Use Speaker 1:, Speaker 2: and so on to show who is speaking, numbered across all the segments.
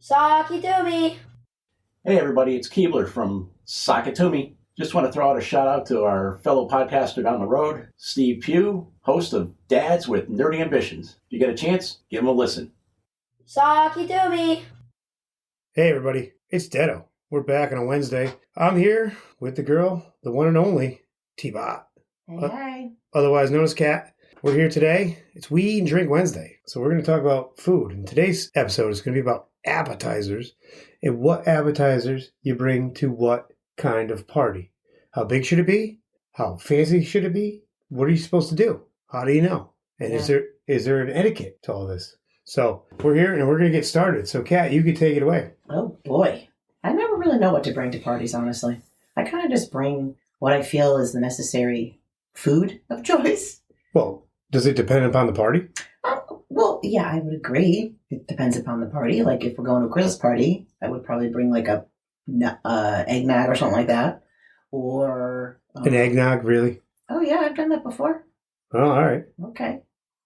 Speaker 1: Sakitumi.
Speaker 2: Hey everybody, it's Keebler from Sakatumi. Just want to throw out a shout out to our fellow podcaster down the road, Steve Pugh, host of Dads with Nerdy Ambitions. If you get a chance, give him a listen.
Speaker 1: Sakitumi.
Speaker 3: Hey everybody, it's Detto. We're back on a Wednesday. I'm here with the girl, the one and only TBOT.
Speaker 4: Hey.
Speaker 3: Otherwise known as Kat. We're here today. It's We Eat and Drink Wednesday. So we're going to talk about food. And today's episode is going to be about appetizers and what appetizers you bring to what kind of party. How big should it be? How fancy should it be? What are you supposed to do? How do you know? And is there an etiquette to all this? So we're here and we're going to get started. So Kat, you can take it away.
Speaker 4: Oh boy. I never really know what to bring to parties, honestly. I kind of just bring what I feel is the necessary food of choice.
Speaker 3: Well, does it depend upon the party?
Speaker 4: Well, yeah, I would agree. It depends upon the party. Like if we're going to a Christmas party, I would probably bring like a eggnog or something like that. Or...
Speaker 3: An eggnog, really?
Speaker 4: Oh yeah, I've done that before.
Speaker 3: Oh, all right.
Speaker 4: Okay.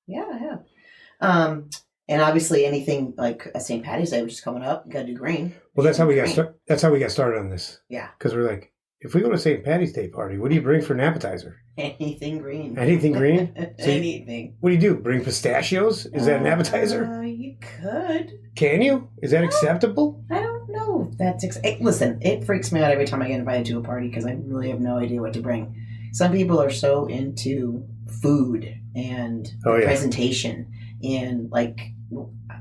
Speaker 4: Yeah, I have. And obviously anything like a St. Patty's Day, which is coming up, you got to do green.
Speaker 3: Well, that's how we got started on this.
Speaker 4: Yeah.
Speaker 3: Because we're like, if we go to St. Patty's Day party, what do you bring for an appetizer?
Speaker 4: Anything green.
Speaker 3: Anything green?
Speaker 4: Anything.
Speaker 3: What do you do? Bring pistachios? Is that an appetizer?
Speaker 4: You could.
Speaker 3: Can you? Is that acceptable?
Speaker 4: I don't know if that's... Listen, it freaks me out every time I get invited to a party because I really have no idea what to bring. Some people are so into food and presentation. And, like,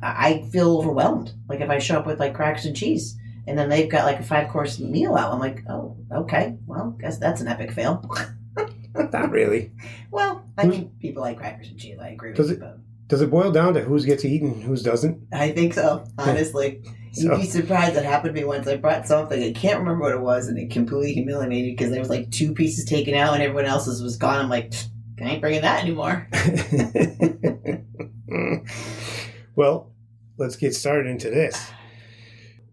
Speaker 4: I feel overwhelmed. Like, if I show up with, like, crackers and cheese... And then they've got like a 5-course meal out. I'm like, oh, okay. Well, guess that's an epic fail.
Speaker 3: Not really.
Speaker 4: Well, I mean, people like crackers and cheese. I agree with you.
Speaker 3: Does it boil down to who's gets eaten and who's doesn't?
Speaker 4: I think so, honestly. You'd be surprised. It happened to me once. I brought something. I can't remember what it was, and it completely humiliated me because there was like 2 pieces taken out and everyone else's was gone. I'm like, I ain't bringing that anymore.
Speaker 3: Well, let's get started into this.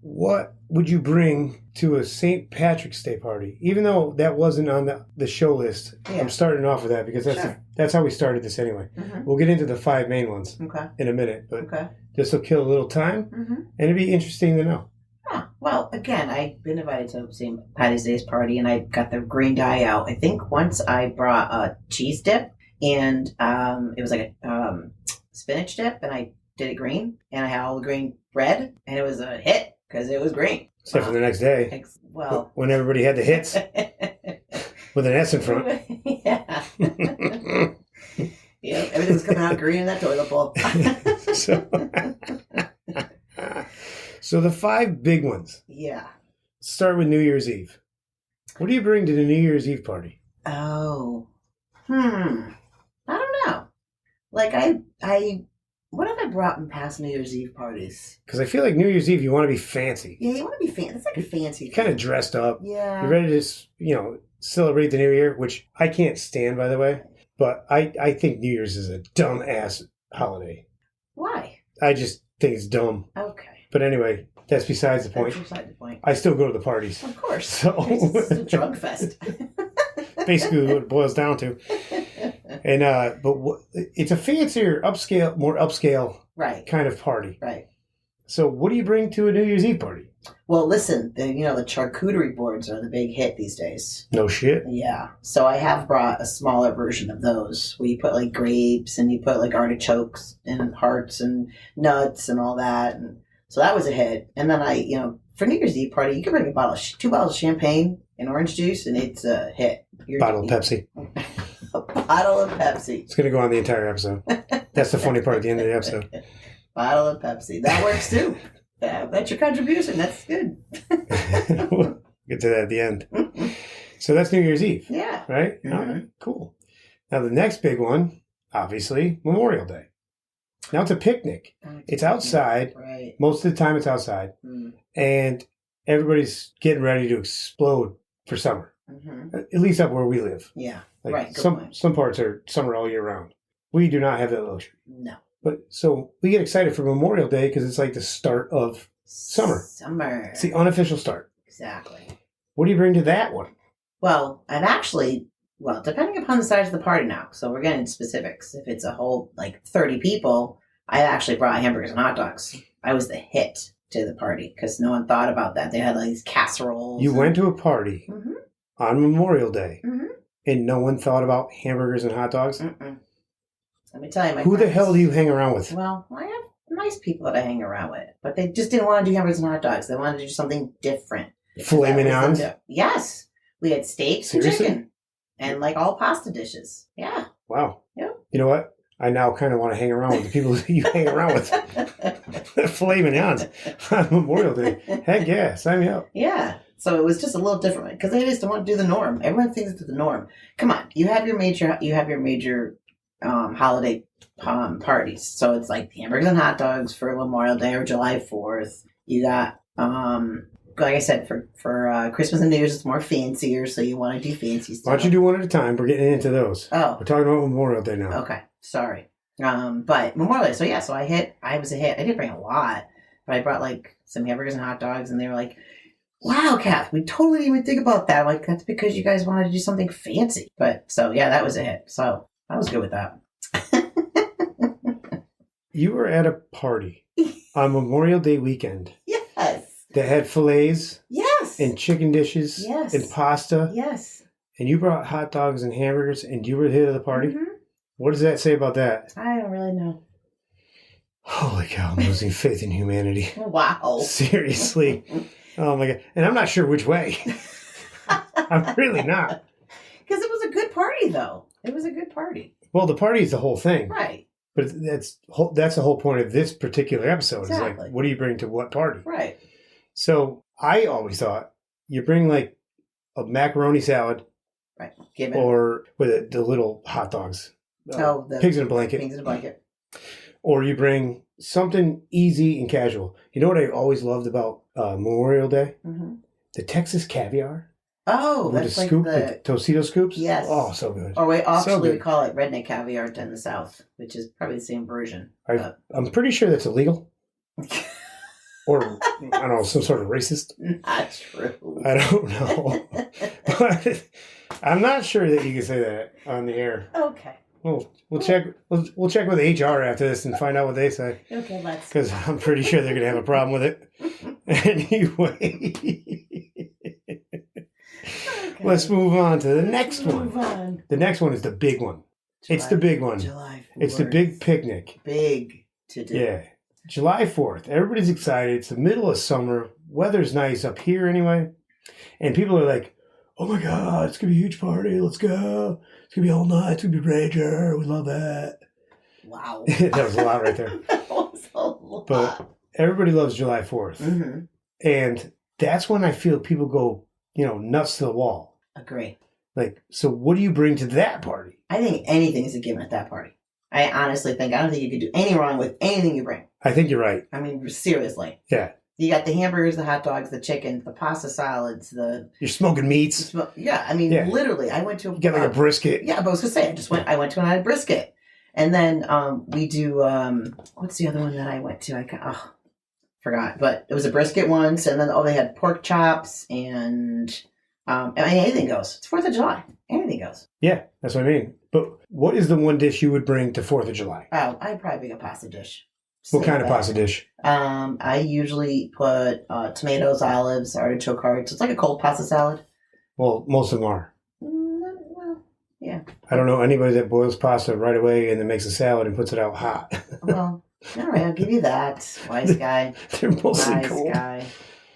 Speaker 3: What would you bring to a St. Patrick's Day party? Even though that wasn't on the show list, I'm starting off with that because that's how we started this anyway. Mm-hmm. We'll get into the 5 main ones in a minute, but this will kill a little time, and it'd be interesting to know.
Speaker 4: Well, again, I've been invited to St. Patty's Day's party, and I got the green dye out. I think once I brought a cheese dip, and it was like a spinach dip, and I did it green, and I had all the green bread, and it was a hit. Because it was green.
Speaker 3: Except for the next day. When everybody had the hits. With an S in front.
Speaker 4: Yeah. Yeah, everything's coming out green in that toilet bowl.
Speaker 3: So the 5 big ones.
Speaker 4: Yeah.
Speaker 3: Start with New Year's Eve. What do you bring to the New Year's Eve party?
Speaker 4: Oh. I don't know. Like, what have I brought in past New Year's Eve parties?
Speaker 3: Because I feel like New Year's Eve, you want to be fancy.
Speaker 4: Yeah, you want to be fancy. It's like a fancy.
Speaker 3: Kind of dressed up.
Speaker 4: Yeah.
Speaker 3: You're ready to, celebrate the New Year, which I can't stand, by the way. But I think New Year's is a dumb-ass holiday.
Speaker 4: Why?
Speaker 3: I just think it's dumb.
Speaker 4: Okay.
Speaker 3: But anyway, that's besides the point.
Speaker 4: That's beside the point.
Speaker 3: I still go to the parties.
Speaker 4: Of course.
Speaker 3: So
Speaker 4: it's a drug fest.
Speaker 3: Basically what it boils down to. And it's a fancier, more upscale kind of party.
Speaker 4: Right.
Speaker 3: So what do you bring to a New Year's Eve party?
Speaker 4: Well, listen, the charcuterie boards are the big hit these days.
Speaker 3: No shit.
Speaker 4: Yeah. So I have brought a smaller version of those where you put like grapes and you put like artichokes and hearts and nuts and all that. And so that was a hit. And then for New Year's Eve party, you can bring 2 bottles of champagne and orange juice and it's a hit.
Speaker 3: Bottle of Pepsi.
Speaker 4: A bottle of Pepsi.
Speaker 3: It's going to go on the entire episode. That's the funny part at the end of the episode.
Speaker 4: Bottle of Pepsi. That works too. That's your contribution. That's good.
Speaker 3: We'll get to that at the end. So that's New Year's Eve.
Speaker 4: Yeah.
Speaker 3: Right? Mm-hmm. All right. Cool. Now the next big one, obviously, Memorial Day. Now it's a picnic. It's outside.
Speaker 4: Right.
Speaker 3: Most of the time it's outside. And everybody's getting ready to explode for summer. Mm-hmm. At least up where we live.
Speaker 4: Yeah.
Speaker 3: Like some parts are summer all year round. We do not have that luxury.
Speaker 4: No.
Speaker 3: But so we get excited for Memorial Day because it's like the start of summer.
Speaker 4: Summer.
Speaker 3: It's the unofficial start.
Speaker 4: Exactly.
Speaker 3: What do you bring to that one?
Speaker 4: Well, depending upon the size of the party now. So we're getting specifics. If it's a whole 30 people, I actually brought hamburgers and hot dogs. I was the hit to the party because no one thought about that. They had like these casseroles.
Speaker 3: You went to a party on Memorial Day,
Speaker 4: Mm-hmm.
Speaker 3: and no one thought about hamburgers and hot dogs?
Speaker 4: Mm-mm. Let me tell you,
Speaker 3: Who the hell do you hang around with?
Speaker 4: Well, I have nice people that I hang around with, but they just didn't want to do hamburgers and hot dogs. They wanted to do something different.
Speaker 3: Filet mignons?
Speaker 4: Yes. We had steaks
Speaker 3: Seriously?
Speaker 4: and chicken and like all pasta dishes. Yeah.
Speaker 3: Wow.
Speaker 4: Yep.
Speaker 3: You know what? I now kind of want to hang around with the people that you hang around with. Filet mignons on Memorial Day. Heck yeah, sign me up.
Speaker 4: Yeah. So it was just a little different because they just don't want to do the norm. Everyone thinks it's the norm. Come on, you have your major holiday parties. So it's like hamburgers and hot dogs for Memorial Day or July 4th. You got like I said, for Christmas and New Year's, it's more fancier, so you want to do fancy stuff.
Speaker 3: Why don't you do one at a time? We're getting into those.
Speaker 4: Oh.
Speaker 3: We're talking about Memorial Day now.
Speaker 4: Okay, sorry. But Memorial Day, so yeah, I was a hit. I didn't bring a lot, but I brought like some hamburgers and hot dogs, and they were like, wow, Kath, we totally didn't even think about that. I'm like, that's because you guys wanted to do something fancy. But, so yeah, that was a hit. So I was good with that.
Speaker 3: You were at a party on Memorial Day weekend.
Speaker 4: Yes.
Speaker 3: That had fillets.
Speaker 4: Yes.
Speaker 3: And chicken dishes.
Speaker 4: Yes.
Speaker 3: And pasta.
Speaker 4: Yes.
Speaker 3: And you brought hot dogs and hamburgers, and you were the hit of the party?
Speaker 4: Mm-hmm.
Speaker 3: What does that say about that?
Speaker 4: I don't really know.
Speaker 3: Holy cow, I'm losing faith in humanity.
Speaker 4: Wow.
Speaker 3: Seriously. Oh my God. And I'm not sure which way. I'm really not.
Speaker 4: Because it was a good party, though. It was a good party.
Speaker 3: Well, the party is the whole thing.
Speaker 4: Right.
Speaker 3: But that's the whole point of this particular episode.
Speaker 4: Exactly.
Speaker 3: Is like, what do you bring to what party?
Speaker 4: Right.
Speaker 3: So I always thought you bring like a macaroni salad.
Speaker 4: Right.
Speaker 3: Or with the little hot dogs.
Speaker 4: The
Speaker 3: pigs in a blanket.
Speaker 4: Pigs in a blanket.
Speaker 3: Or you bring something easy and casual. You know what I always loved about Memorial Day?
Speaker 4: Mm-hmm.
Speaker 3: The Texas caviar.
Speaker 4: Oh,
Speaker 3: with
Speaker 4: that's
Speaker 3: the
Speaker 4: like
Speaker 3: scoop,
Speaker 4: the
Speaker 3: Tostitos scoops?
Speaker 4: Yes.
Speaker 3: Oh, so good.
Speaker 4: Or we actually
Speaker 3: good.
Speaker 4: call it redneck caviar in the South, which is probably the same version.
Speaker 3: I'm pretty sure that's illegal. Or, I don't know, some sort of racist.
Speaker 4: Not true.
Speaker 3: I don't know. But I'm not sure that you can say that on the air.
Speaker 4: Okay.
Speaker 3: We'll check. We'll check with HR after this and find out what they say.
Speaker 4: Okay, let's.
Speaker 3: Because I'm pretty sure they're gonna have a problem with it. Anyway,
Speaker 4: Okay.
Speaker 3: let's move on to the next one.
Speaker 4: Move on.
Speaker 3: The next one is the big one. It's the big one.
Speaker 4: July 4th.
Speaker 3: It's the big picnic.
Speaker 4: Big to do.
Speaker 3: Yeah, July 4th. Everybody's excited. It's the middle of summer. Weather's nice up here anyway, and people are like, "Oh my God, it's gonna be a huge party. Let's go. It's gonna be all night. It's gonna be rager. We love that."
Speaker 4: Wow.
Speaker 3: That was a lot right there.
Speaker 4: That was a lot.
Speaker 3: But everybody loves July 4th.
Speaker 4: Mm-hmm.
Speaker 3: And that's when I feel people go, nuts to the wall.
Speaker 4: Agree.
Speaker 3: Like, so what do you bring to that party?
Speaker 4: I think anything is a given at that party. I honestly think, I don't think you could do any wrong with anything you bring.
Speaker 3: I think you're right.
Speaker 4: I mean, seriously.
Speaker 3: Yeah.
Speaker 4: You got the hamburgers, the hot dogs, the chicken, the pasta salads,
Speaker 3: You're smoking meats.
Speaker 4: Yeah, I mean, literally, I went to...
Speaker 3: You got like a brisket.
Speaker 4: Yeah, but I was going to say, I went to and I had a brisket. And then we do, what's the other one that I went to? Forgot. But it was a brisket once, and then, they had pork chops, and anything goes. It's 4th of July. Anything goes.
Speaker 3: Yeah, that's what I mean. But what is the one dish you would bring to 4th of July?
Speaker 4: Oh, I'd probably bring a pasta dish.
Speaker 3: What kind of pasta dish?
Speaker 4: I usually put tomatoes, olives, artichoke hearts. It's like a cold pasta salad.
Speaker 3: Well, most of them are.
Speaker 4: Well, yeah.
Speaker 3: I don't know anybody that boils pasta right away and then makes a salad and puts it out hot.
Speaker 4: Well, all right, I'll give you that. Wise guy.
Speaker 3: They're mostly
Speaker 4: Wise
Speaker 3: cold.
Speaker 4: guy.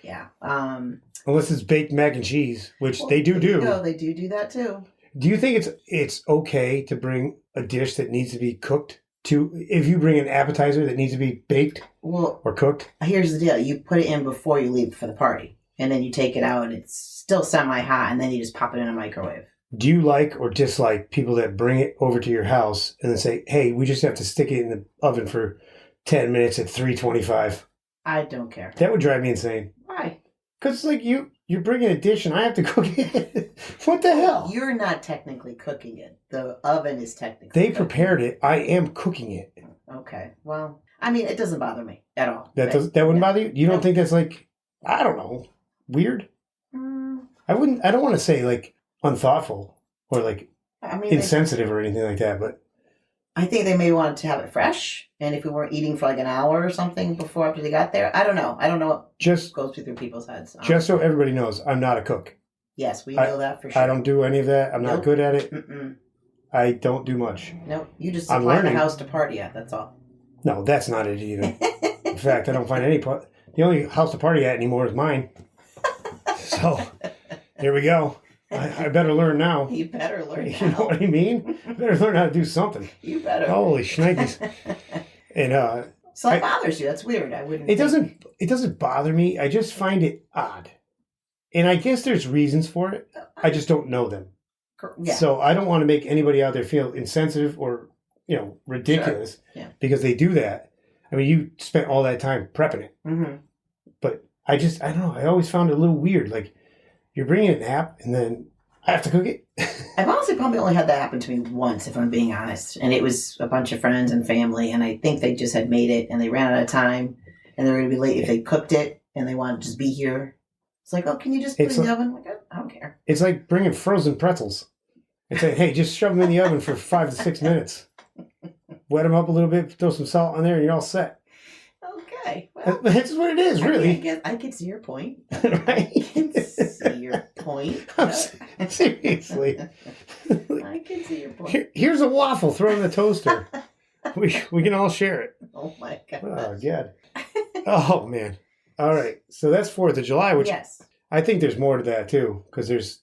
Speaker 4: Yeah.
Speaker 3: Unless it's baked mac and cheese, which they do.
Speaker 4: They do that too.
Speaker 3: Do you think it's okay to bring a dish that needs to be cooked? If you bring an appetizer that needs to be baked or cooked?
Speaker 4: Here's the deal. You put it in before you leave for the party. And then you take it out and it's still semi-hot. And then you just pop it in a microwave.
Speaker 3: Do you like or dislike people that bring it over to your house and then say, hey, we just have to stick it in the oven for 10 minutes at 325?
Speaker 4: I don't care.
Speaker 3: That would drive me insane.
Speaker 4: Why?
Speaker 3: Because like you're bringing a dish and I have to cook it. What the hell?
Speaker 4: You're not technically cooking it. The oven is technically
Speaker 3: They prepared it. I am cooking it.
Speaker 4: Okay. Well, I mean, it doesn't bother me at all.
Speaker 3: That wouldn't bother you? You don't think that's like, I don't know, weird? I don't want to say like unthoughtful or like insensitive or anything like that, but
Speaker 4: I think they may want to have it fresh, and if we weren't eating for like an hour or something before after they got there, I don't know. I don't know what
Speaker 3: Just
Speaker 4: goes through people's heads.
Speaker 3: Just so everybody knows, I'm not a cook.
Speaker 4: Yes, we know that for sure.
Speaker 3: I don't do any of that. I'm not good at it.
Speaker 4: Mm-mm.
Speaker 3: I don't do much.
Speaker 4: Nope. You just supply the house to party at. That's all.
Speaker 3: No, that's not it either. In fact, I don't find any part. The only house to party at anymore is mine. So there we go. I better learn now.
Speaker 4: You better learn now.
Speaker 3: You know what I mean? I better learn how to do something.
Speaker 4: You better.
Speaker 3: Holy shnikes. And
Speaker 4: so that bothers you. That's weird. I wouldn't.
Speaker 3: It doesn't bother me. I just find it odd. And I guess there's reasons for it. I just don't know them.
Speaker 4: Yeah.
Speaker 3: So I don't want to make anybody out there feel insensitive or, ridiculous because they do that. I mean, you spent all that time prepping it.
Speaker 4: Mm-hmm.
Speaker 3: But I don't know. I always found it a little weird. Like, you're bringing an app and then I have to cook it.
Speaker 4: I've honestly probably only had that happen to me once, if I'm being honest. And it was a bunch of friends and family. And I think they just had made it and they ran out of time. And they were going to be late if they cooked it and they wanted to just be here. It's like, oh, can you just put it in the oven? I'm like, I don't care.
Speaker 3: It's like bringing frozen pretzels. It's like, hey, just shove them in the oven for 5 to 6 minutes. Wet them up a little bit, throw some salt on there, and you're all set.
Speaker 4: Okay. Well,
Speaker 3: that's what it is, really.
Speaker 4: I guess I can see your point.
Speaker 3: Right?
Speaker 4: I can see your point.
Speaker 3: Seriously.
Speaker 4: I can see your point.
Speaker 3: Here's a waffle, throw in the toaster. We can all share it.
Speaker 4: Oh, my God.
Speaker 3: Oh, God. Oh, man. All right. So that's 4th of July, which I think there's more to that, too, because there's,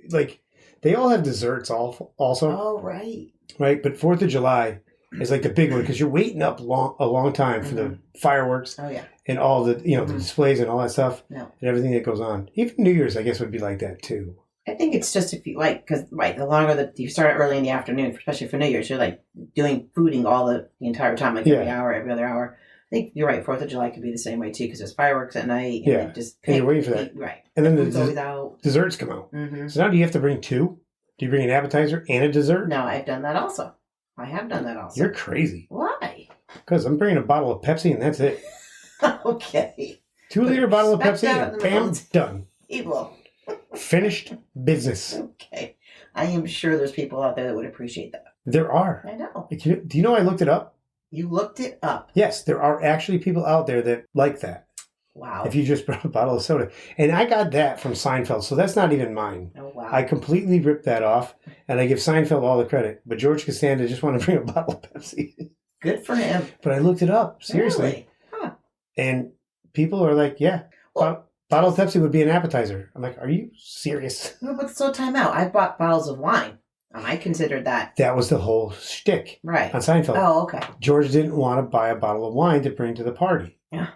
Speaker 3: like, they all have desserts also.
Speaker 4: Oh, right.
Speaker 3: Right? But 4th of July is like the big one because you're waiting up a long time for the fireworks and all the, the displays and all that stuff and everything that goes on. Even New Year's, I guess, would be like that, too.
Speaker 4: I think it's just if you like, because, the longer that you start early in the afternoon, especially for New Year's, you're like doing fooding all the entire time, like every hour, every other hour. I think you're right. 4th of July could be the same way too, because there's fireworks at night. And
Speaker 3: and you're waiting for that.
Speaker 4: Right.
Speaker 3: And then
Speaker 4: the
Speaker 3: desserts come out.
Speaker 4: Mm-hmm.
Speaker 3: So now do you have to bring 2? Do you bring an appetizer and a dessert?
Speaker 4: No, I've done that also. I have done that also.
Speaker 3: You're crazy.
Speaker 4: Why?
Speaker 3: Because I'm bringing a bottle of Pepsi and that's it.
Speaker 4: Okay.
Speaker 3: 2-liter bottle of Pepsi and bam, done.
Speaker 4: Evil.
Speaker 3: Finished business.
Speaker 4: Okay. I am sure there's people out there that would appreciate that.
Speaker 3: There are.
Speaker 4: I know.
Speaker 3: Do you know I looked it up?
Speaker 4: You looked it up?
Speaker 3: Yes, there are actually people out there that like that.
Speaker 4: Wow.
Speaker 3: If you just brought a bottle of soda. And I got that from Seinfeld, so that's not even mine.
Speaker 4: Oh, wow.
Speaker 3: I completely ripped that off, and I give Seinfeld all the credit. But George Costanza just wanted to bring a bottle of Pepsi.
Speaker 4: Good for him.
Speaker 3: But I looked it up, seriously.
Speaker 4: Really? Huh.
Speaker 3: And people are like, bottle of Pepsi would be an appetizer. I'm like, are you serious?
Speaker 4: No, but so time out. I bought bottles of wine. I considered that.
Speaker 3: That was the whole shtick on Seinfeld.
Speaker 4: Oh, okay.
Speaker 3: George didn't want to buy a bottle of wine to bring to the party.
Speaker 4: Yeah.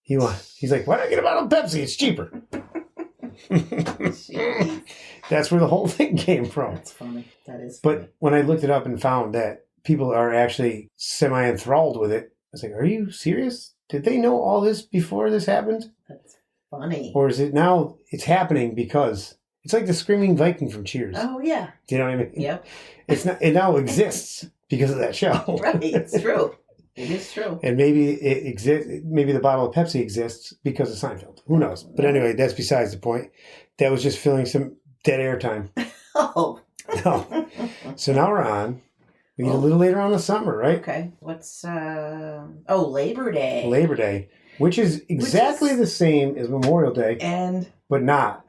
Speaker 3: He's like, why don't I get a bottle of Pepsi? It's cheaper. That's where the whole thing came from.
Speaker 4: That's funny. That is
Speaker 3: funny.
Speaker 4: But
Speaker 3: when I looked it up and found that people are actually semi-enthralled with it, I was like, are you serious? Did they know all this before this happened?
Speaker 4: That's funny.
Speaker 3: Or is it now it's happening because it's like the Screaming Viking from Cheers.
Speaker 4: Oh, yeah.
Speaker 3: Do you know what I mean?
Speaker 4: Yep.
Speaker 3: It now exists because of that show.
Speaker 4: Right. It's true. It is true.
Speaker 3: And maybe it exists. Maybe the bottle of Pepsi exists because of Seinfeld. Who knows? But anyway, that's besides the point. That was just filling some dead air time.
Speaker 4: Oh.
Speaker 3: No. So now we're on. We get a little later on in the summer, right?
Speaker 4: Okay. What's Labor Day.
Speaker 3: Labor Day, which is exactly the same as Memorial Day, but not.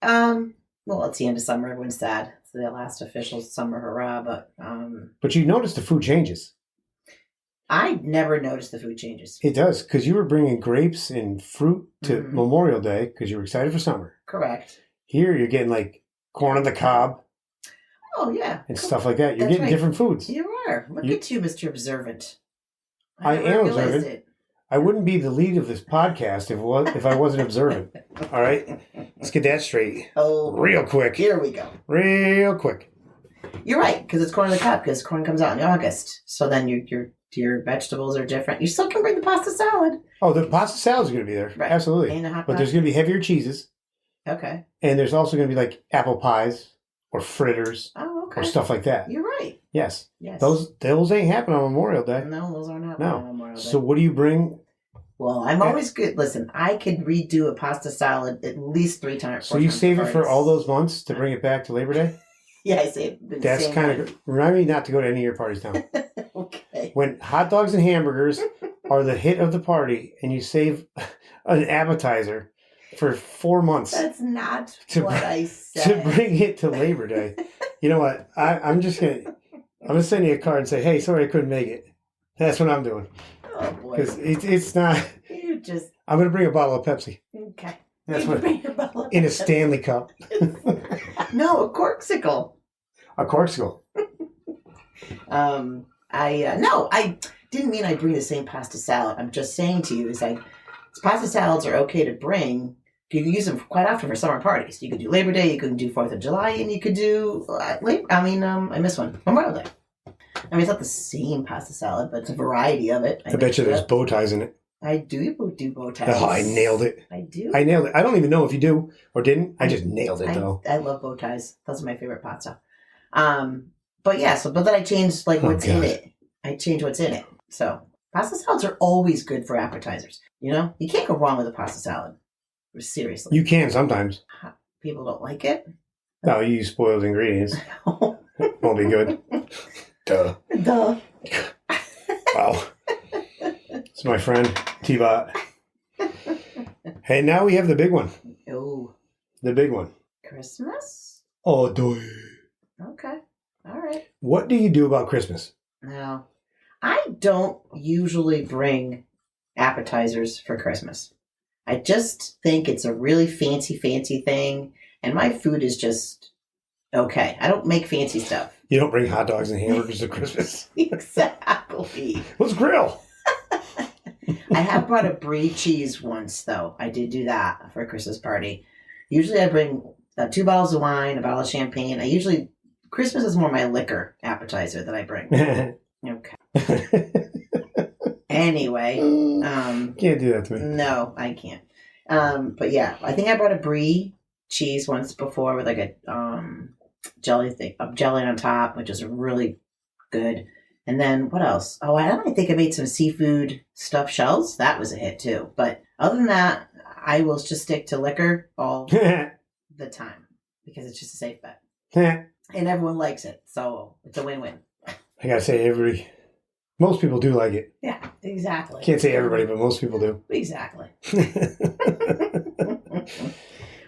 Speaker 4: Well, it's the end of summer. Everyone's sad. It's the last official summer hurrah.
Speaker 3: But you notice the food changes.
Speaker 4: I never noticed the food changes.
Speaker 3: It does, because you were bringing grapes and fruit to Memorial Day because you were excited for summer.
Speaker 4: Correct.
Speaker 3: Here you're getting like corn on the cob.
Speaker 4: Oh, yeah.
Speaker 3: And stuff like that. You're getting different foods.
Speaker 4: You are. Look at you, Mr. Observant.
Speaker 3: I am observant. I wouldn't be the lead of this podcast if I wasn't observant. All right? Let's get that straight.
Speaker 4: Oh.
Speaker 3: Real quick.
Speaker 4: Here we go.
Speaker 3: Real quick.
Speaker 4: You're right, because it's corn on the cob, because corn comes out in August. So then your vegetables are different. You still can bring the pasta salad.
Speaker 3: Oh, the pasta salad's going to be there. Right. Absolutely. But there's going to be heavier cheeses.
Speaker 4: Okay.
Speaker 3: And there's also going to be like apple pies or fritters.
Speaker 4: Oh, okay.
Speaker 3: Or stuff like that.
Speaker 4: You're right.
Speaker 3: Yes. Those ain't happening on Memorial Day.
Speaker 4: No, those aren't happening on Memorial Day.
Speaker 3: So what do you bring?
Speaker 4: Well, I'm always good. Listen, I could redo a pasta salad at least 3 times.
Speaker 3: So you save it for all those months to bring it back to Labor Day?
Speaker 4: Yeah, I say the
Speaker 3: That's
Speaker 4: same
Speaker 3: kind
Speaker 4: one.
Speaker 3: of remind me not to go to any of your parties now.
Speaker 4: Okay.
Speaker 3: When hot dogs and hamburgers are the hit of the party, and you save an appetizer for 4 months
Speaker 4: That's not
Speaker 3: To
Speaker 4: what
Speaker 3: br-
Speaker 4: I
Speaker 3: to
Speaker 4: said.
Speaker 3: bring it to Labor Day. You know what? I'm gonna send you a card and say, "Hey, sorry I couldn't make it." That's what I'm doing
Speaker 4: Oh boy.
Speaker 3: because it's not.
Speaker 4: You just
Speaker 3: I'm gonna bring a bottle of Pepsi.
Speaker 4: okay.
Speaker 3: That's
Speaker 4: You
Speaker 3: what
Speaker 4: bring your bottle of
Speaker 3: in a
Speaker 4: Pepsi.
Speaker 3: Stanley cup,
Speaker 4: No, a corksicle.
Speaker 3: a corksicle.
Speaker 4: I didn't mean I'd bring the same pasta salad. I'm just saying to you is like pasta salads are okay to bring. You can use them quite often for summer parties. You could do Labor Day, you could do 4th of July, and you could do I missed one. Memorial Day. I mean, it's not the same pasta salad, but it's a variety of it.
Speaker 3: I bet you there's bow ties in it.
Speaker 4: I do bow ties.
Speaker 3: Oh, I nailed it.
Speaker 4: I do.
Speaker 3: I nailed it. I don't even know if you do or didn't. I just nailed it though.
Speaker 4: I love bow ties. Those are my favorite pasta. But yeah, but then I changed what's in it. I changed what's in it. So pasta salads are always good for appetizers. You know, you can't go wrong with a pasta salad. Seriously,
Speaker 3: You can sometimes.
Speaker 4: people don't like it.
Speaker 3: No, you use spoiled ingredients. Won't be good. Duh.
Speaker 4: Duh.
Speaker 3: Wow. It's my friend TBOT. Hey, now we have the big one.
Speaker 4: Oh,
Speaker 3: The big one.
Speaker 4: Christmas.
Speaker 3: Oh, doy.
Speaker 4: Okay, all right.
Speaker 3: What do you do about Christmas?
Speaker 4: Now, I don't usually bring appetizers for Christmas. I just think it's a really fancy thing, and my food is just okay. I don't make fancy stuff.
Speaker 3: You don't bring hot dogs and hamburgers to Christmas.
Speaker 4: Exactly.
Speaker 3: Let's grill.
Speaker 4: I have brought a brie cheese once, though. I did do that for a Christmas party. Usually I bring 2 bottles of wine, a bottle of champagne. Christmas is more my liquor appetizer that I bring. Okay. Anyway.
Speaker 3: Can't do that to me.
Speaker 4: No, I can't. But yeah, I think I brought a brie cheese once before with a jelly on top, which is really good. And then what else? Oh, I don't think I made some seafood stuffed shells. That was a hit too. But other than that, I will just stick to liquor all the time because it's just a safe bet. And everyone likes it. So it's a win-win.
Speaker 3: I gotta say, most people do like it.
Speaker 4: Yeah, exactly.
Speaker 3: Can't say everybody, but most people do.
Speaker 4: Exactly.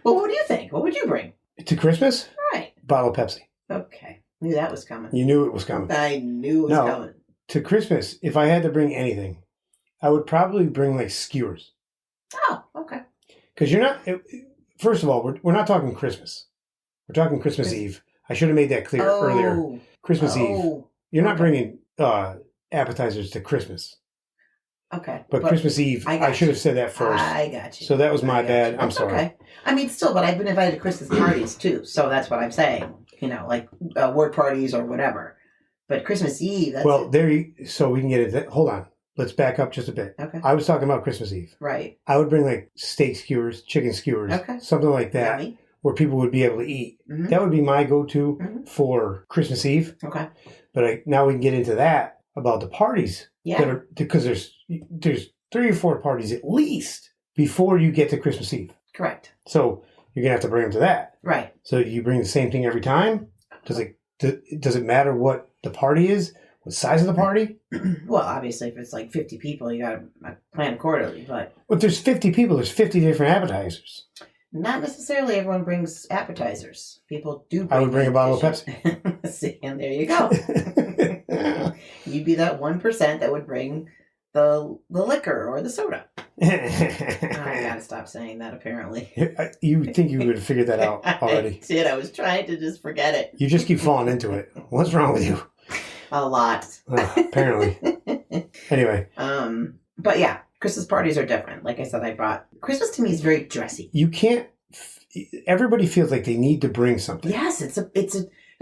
Speaker 4: Well, what do you think? What would you bring?
Speaker 3: To Christmas?
Speaker 4: Right.
Speaker 3: Bottle of Pepsi.
Speaker 4: Okay. Knew that was coming.
Speaker 3: You knew it was coming.
Speaker 4: I knew it was coming.
Speaker 3: To Christmas, if I had to bring anything, I would probably bring skewers.
Speaker 4: Oh, okay.
Speaker 3: Because you're not. First of all, we're not talking Christmas. We're talking Christmas Eve. I should have made that clear earlier. Christmas Eve. You're not bringing appetizers to Christmas.
Speaker 4: Okay.
Speaker 3: But Christmas Eve, I should have said that first.
Speaker 4: I got you.
Speaker 3: So that was my bad. I'm sorry.
Speaker 4: Okay. I mean, still, but I've been invited to Christmas parties too, so that's what I'm saying. You know, like work parties or whatever. But Christmas Eve, that's
Speaker 3: so we can get it. Hold on. Let's back up just a bit.
Speaker 4: Okay.
Speaker 3: I was talking about Christmas Eve.
Speaker 4: Right.
Speaker 3: I would bring steak skewers, chicken skewers, something like that,
Speaker 4: Yummy.
Speaker 3: Where people would be able to eat.
Speaker 4: Mm-hmm.
Speaker 3: That would be my go-to for Christmas Eve.
Speaker 4: Okay.
Speaker 3: But now we can get into that about the parties.
Speaker 4: Yeah.
Speaker 3: Because there's 3 or 4 parties at least before you get to Christmas Eve.
Speaker 4: Correct.
Speaker 3: So you're gonna have to bring them to that.
Speaker 4: Right.
Speaker 3: So you bring the same thing every time. Does it matter what the party is? What size of the party?
Speaker 4: Well, obviously, if it's 50 people, you got to plan accordingly. But
Speaker 3: if there's 50 people, there's 50 different appetizers.
Speaker 4: Not necessarily everyone brings appetizers. People do.
Speaker 3: I would bring a bottle of Pepsi.
Speaker 4: See, and there you go. You'd be that 1% that would bring the liquor or the soda. I gotta stop saying that. Apparently,
Speaker 3: you think you would have figured that out already?
Speaker 4: I did. I was trying to just forget it.
Speaker 3: You just keep falling into it. What's wrong with you?
Speaker 4: A lot.
Speaker 3: Apparently. Anyway.
Speaker 4: But yeah, Christmas parties are different. Like I said, Christmas to me is very dressy.
Speaker 3: You can't. Everybody feels like they need to bring something.
Speaker 4: Yes, it's a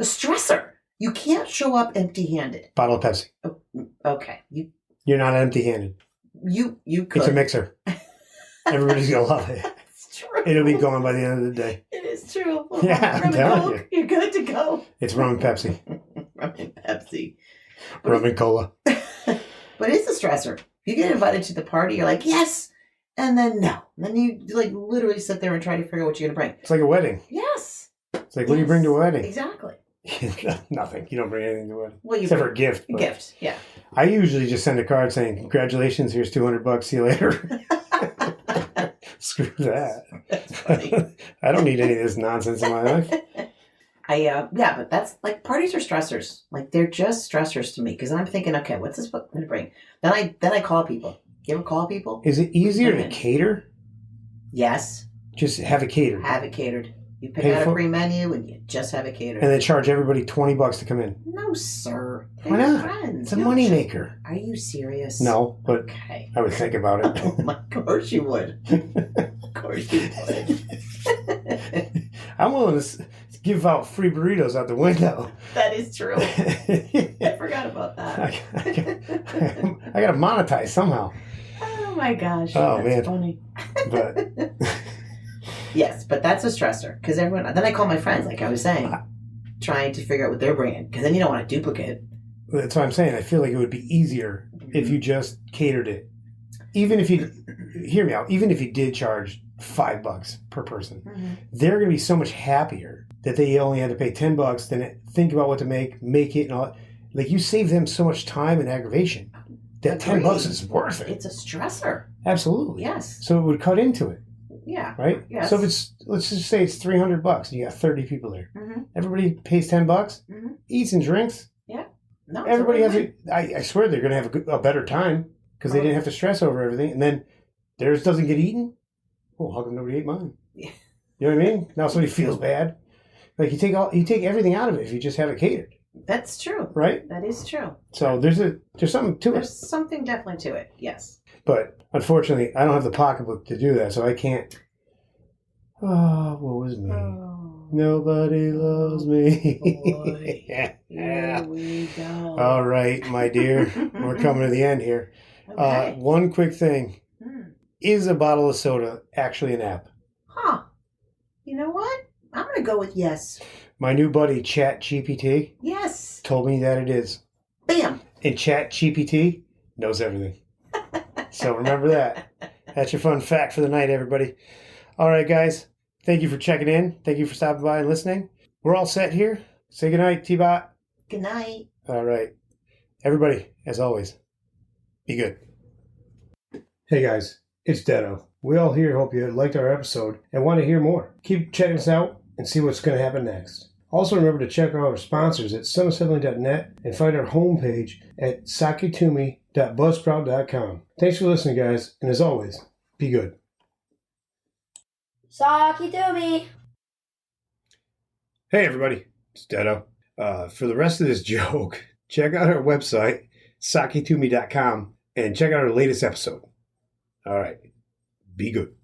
Speaker 4: stressor. You can't show up empty-handed.
Speaker 3: Bottle of Pepsi.
Speaker 4: Oh, okay,
Speaker 3: You're not empty-handed.
Speaker 4: You could.
Speaker 3: It's a mixer. Everybody's gonna love it.
Speaker 4: It's true.
Speaker 3: It'll be gone by the end of the day.
Speaker 4: It is true.
Speaker 3: Yeah, I'm telling you.
Speaker 4: You're good to go.
Speaker 3: It's rum and Pepsi.
Speaker 4: Rum and Pepsi.
Speaker 3: Rum and cola.
Speaker 4: But it's a stressor. You get invited to the party, you're like, yes, and then no. And then you literally sit there and try to figure out what you're going to bring.
Speaker 3: It's like a wedding.
Speaker 4: Yes.
Speaker 3: It's like, what do you bring to a wedding?
Speaker 4: Exactly.
Speaker 3: Nothing. You don't bring anything to it.
Speaker 4: Well, you
Speaker 3: except
Speaker 4: bring
Speaker 3: for a gift.
Speaker 4: a gift. Yeah.
Speaker 3: I usually just send a card saying, "Congratulations, here's $200. See you later." Screw that.
Speaker 4: That's funny.
Speaker 3: I don't need any of this nonsense in my life.
Speaker 4: But that's like parties are stressors. Like they're just stressors to me because I'm thinking, okay, what's this book going to bring? Then I call people. You ever call people?
Speaker 3: Is it easier to cater?
Speaker 4: Yes.
Speaker 3: Just have it catered.
Speaker 4: Have it catered. You pick
Speaker 3: Pay
Speaker 4: out
Speaker 3: for-
Speaker 4: a free menu and you just have it catered.
Speaker 3: And they charge everybody $20 to come in.
Speaker 4: No, sir. They're
Speaker 3: Why
Speaker 4: your
Speaker 3: not?
Speaker 4: friends.
Speaker 3: It's a
Speaker 4: You don't
Speaker 3: moneymaker.
Speaker 4: Are you serious?
Speaker 3: No, but
Speaker 4: Okay.
Speaker 3: I would think about it.
Speaker 4: Oh my course you would. Of course you would.
Speaker 3: I'm willing to give out free burritos out the window.
Speaker 4: That is true. I forgot about that.
Speaker 3: I got to monetize somehow.
Speaker 4: Oh my gosh.
Speaker 3: Oh,
Speaker 4: that's
Speaker 3: man.
Speaker 4: funny.
Speaker 3: But
Speaker 4: Yes, but that's a stressor because everyone. Then I call my friends, like I was saying, trying to figure out what they're bringing because then you don't want to duplicate.
Speaker 3: that's what I'm saying. I feel like it would be easier if you just catered it. Even if you, hear me out, even if you did charge $5 per person, they're going to be so much happier that they only had to pay $10, then think about what to make it and all that. Like you save them so much time and aggravation that
Speaker 4: Agreed.
Speaker 3: $10 is worth it.
Speaker 4: It's a stressor.
Speaker 3: Absolutely.
Speaker 4: Yes.
Speaker 3: So it would cut into it.
Speaker 4: Yeah.
Speaker 3: Right?
Speaker 4: Yes.
Speaker 3: So if it's, let's just say it's $300 and you got 30 people there.
Speaker 4: Mm-hmm.
Speaker 3: Everybody pays $10,
Speaker 4: Mm-hmm.
Speaker 3: eats and drinks.
Speaker 4: No.
Speaker 3: Everybody has I swear they're going to have a better time because they didn't have to stress over everything. And then theirs doesn't get eaten. Well, how come nobody ate mine?
Speaker 4: Yeah.
Speaker 3: You know what I mean? Now somebody feels bad. Like you take everything out of it if you just have it catered.
Speaker 4: That's true.
Speaker 3: Right?
Speaker 4: That is true.
Speaker 3: So there's something to it.
Speaker 4: There's something definitely to it. Yes.
Speaker 3: But unfortunately, I don't have the pocketbook to do that, so I can't. Oh, what was me?
Speaker 4: Oh,
Speaker 3: Nobody loves me.
Speaker 4: boy. Here we go.
Speaker 3: All right, my dear. We're coming to the end here.
Speaker 4: Okay.
Speaker 3: One quick thing.
Speaker 4: Hmm.
Speaker 3: Is a bottle of soda actually an app?
Speaker 4: Huh. You know what? I'm going to go with yes.
Speaker 3: My new buddy, ChatGPT,
Speaker 4: Yes.
Speaker 3: told me that it is.
Speaker 4: Bam.
Speaker 3: And ChatGPT knows everything. So remember that. That's your fun fact for the night, everybody. All right, guys. Thank you for checking in. Thank you for stopping by and listening. We're all set here. Say goodnight, TBOT.
Speaker 4: Good night.
Speaker 3: All right. Everybody, as always, be good. Hey, guys. It's Detto. We all here hope you liked our episode and want to hear more. Keep checking us out and see what's going to happen next. Also remember to check out our sponsors at sunassembly.net and find our homepage at sakitumi.buzzsprout.com. Thanks for listening, guys, and as always, be good.
Speaker 1: Sakitumi.
Speaker 3: Hey, everybody. It's Detto. For the rest of this joke, check out our website, sakitumi.com, and check out our latest episode. All right. Be good.